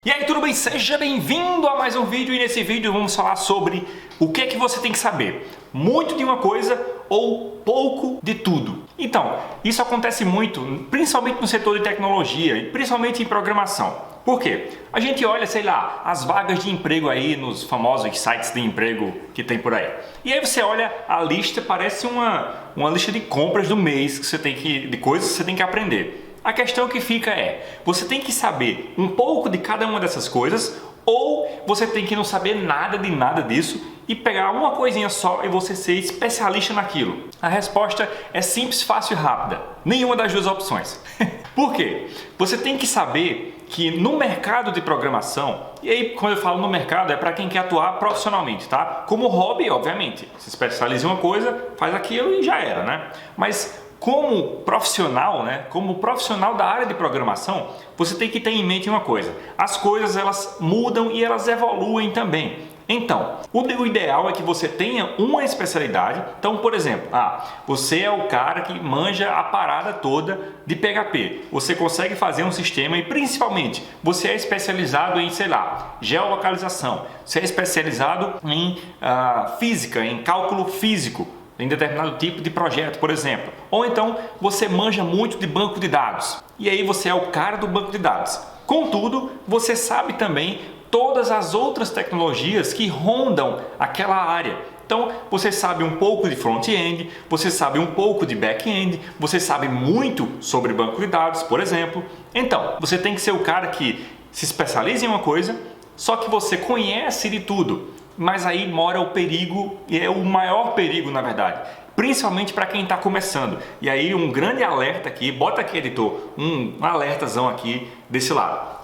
E aí, tudo bem? Seja bem-vindo a mais um vídeo e nesse vídeo vamos falar sobre o que é que você tem que saber. Muito de uma coisa ou pouco de tudo. Então, isso acontece muito, principalmente no setor de tecnologia e principalmente em programação. Por quê? A gente olha, sei lá, as vagas de emprego aí nos famosos sites de emprego que tem por aí. E aí você olha a lista, parece uma lista de compras do mês que você tem que, de coisas que você tem que aprender. A questão que fica é, você tem que saber um pouco de cada uma dessas coisas ou você tem que não saber nada de nada disso e pegar uma coisinha só e você ser especialista naquilo? A resposta é simples, fácil e rápida. Nenhuma das duas opções. Por quê? Você tem que saber que no mercado de programação, e aí quando eu falo no mercado é para quem quer atuar profissionalmente, tá? Como hobby, obviamente, se especializa em uma coisa, faz aquilo e já era, né? Mas como profissional, como profissional da área de programação, você tem que ter em mente uma coisa: as coisas elas mudam e elas evoluem também. Então, o ideal é que você tenha uma especialidade. Então, por exemplo, você é o cara que manja a parada toda de PHP. Você consegue fazer um sistema e principalmente você é especializado em, sei lá, geolocalização. Você é especializado em física, em cálculo físico, em determinado tipo de projeto, por exemplo. Ou então você manja muito de banco de dados e aí você é o cara do banco de dados. Contudo, você sabe também todas as outras tecnologias que rondam aquela área. Então, você sabe um pouco de front-end, você sabe um pouco de back-end, você sabe muito sobre banco de dados, por exemplo. Então, você tem que ser o cara que se especializa em uma coisa, só que você conhece de tudo. Mas aí mora o perigo, e é o maior perigo na verdade, principalmente para quem está começando. E aí um grande alerta aqui, bota aqui editor, um alertazão aqui desse lado,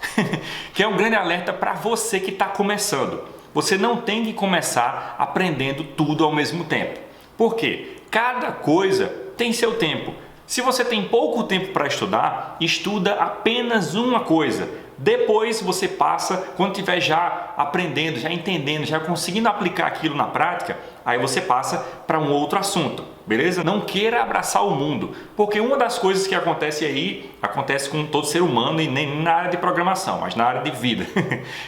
que é um grande alerta para você que está começando. Você não tem que começar aprendendo tudo ao mesmo tempo. Por quê? Cada coisa tem seu tempo. Se você tem pouco tempo para estudar, estuda apenas uma coisa. Depois você passa, quando estiver já aprendendo, já entendendo, já conseguindo aplicar aquilo na prática, aí você passa para um outro assunto, beleza? Não queira abraçar o mundo, porque uma das coisas que acontece aí, acontece com todo ser humano e nem na área de programação, mas na área de vida,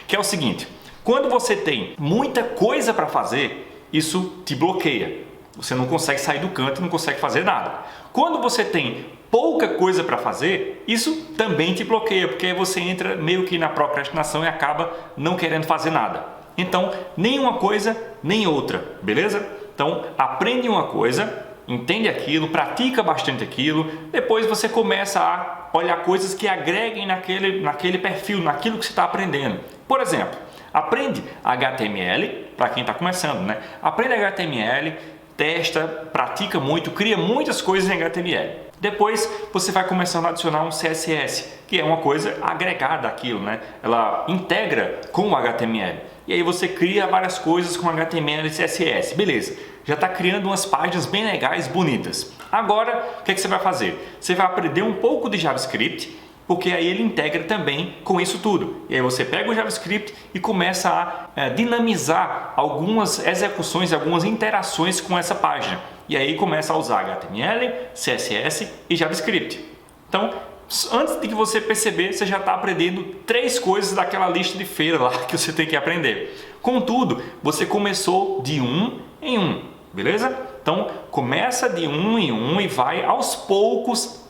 que é o seguinte: quando você tem muita coisa para fazer, isso te bloqueia. Você não consegue sair do canto e não consegue fazer nada. Quando você tem pouca coisa para fazer, isso também te bloqueia, porque aí você entra meio que na procrastinação e acaba não querendo fazer nada. Então, nem uma coisa, nem outra, beleza? Então, aprende uma coisa, entende aquilo, pratica bastante aquilo, depois você começa a olhar coisas que agreguem naquele perfil, naquilo que você está aprendendo. Por exemplo, aprende HTML, para quem está começando, né? Aprende HTML, testa, pratica muito, cria muitas coisas em HTML. Depois você vai começando a adicionar um CSS, que é uma coisa agregada àquilo, né? Ela integra com o HTML. E aí você cria várias coisas com HTML e CSS. Beleza, já está criando umas páginas bem legais, bonitas. Agora, o que você vai fazer? Você vai aprender um pouco de JavaScript, porque aí ele integra também com isso tudo. E aí você pega o JavaScript e começa a dinamizar algumas execuções, algumas interações com essa página. E aí começa a usar HTML, CSS e JavaScript. Então, antes de que você perceber, você já está aprendendo 3 coisas daquela lista de feira lá que você tem que aprender. Contudo, você começou de um em um, beleza? Então, começa de um em um e vai aos poucos,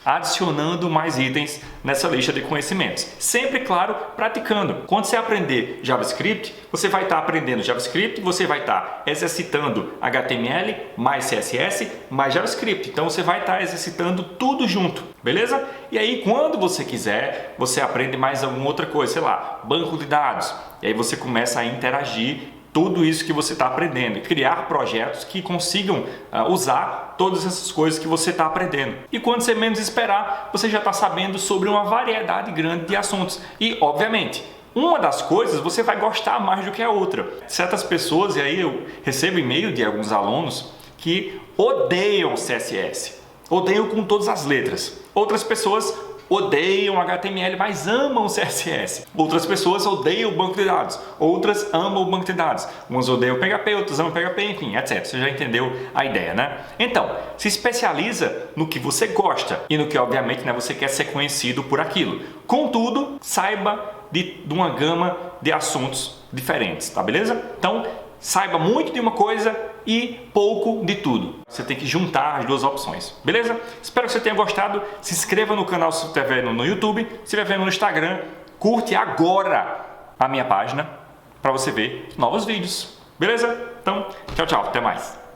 adicionando mais itens nessa lista de conhecimentos. Sempre, claro, praticando. Quando você aprender JavaScript, você vai estar aprendendo JavaScript, você vai estar exercitando HTML, mais CSS, mais JavaScript. Então você vai estar exercitando tudo junto, beleza? E aí quando você quiser, você aprende mais alguma outra coisa, sei lá, banco de dados. E aí você começa a interagir tudo isso que você está aprendendo e criar projetos que consigam usar todas essas coisas que você está aprendendo. E quando você menos esperar, você já está sabendo sobre uma variedade grande de assuntos. E, obviamente, uma das coisas você vai gostar mais do que a outra. Certas pessoas, e aí eu recebo e-mail de alguns alunos que odeiam CSS, odeiam com todas as letras. Outras pessoas odeiam HTML, mas amam CSS. Outras pessoas odeiam o banco de dados, outras amam o banco de dados. Umas odeiam PHP, outras amam PHP, enfim, etc. Você já entendeu a ideia, né? Então, se especializa no que você gosta e no que, obviamente, né, você quer ser conhecido por aquilo. Contudo, saiba de uma gama de assuntos diferentes, tá beleza? Então, saiba muito de uma coisa e pouco de tudo. Você tem que juntar as duas opções, beleza? Espero que você tenha gostado. Se inscreva no canal se estiver vendo no YouTube, se estiver vendo no Instagram, curte agora a minha página para você ver novos vídeos, beleza? Então, tchau, tchau, até mais.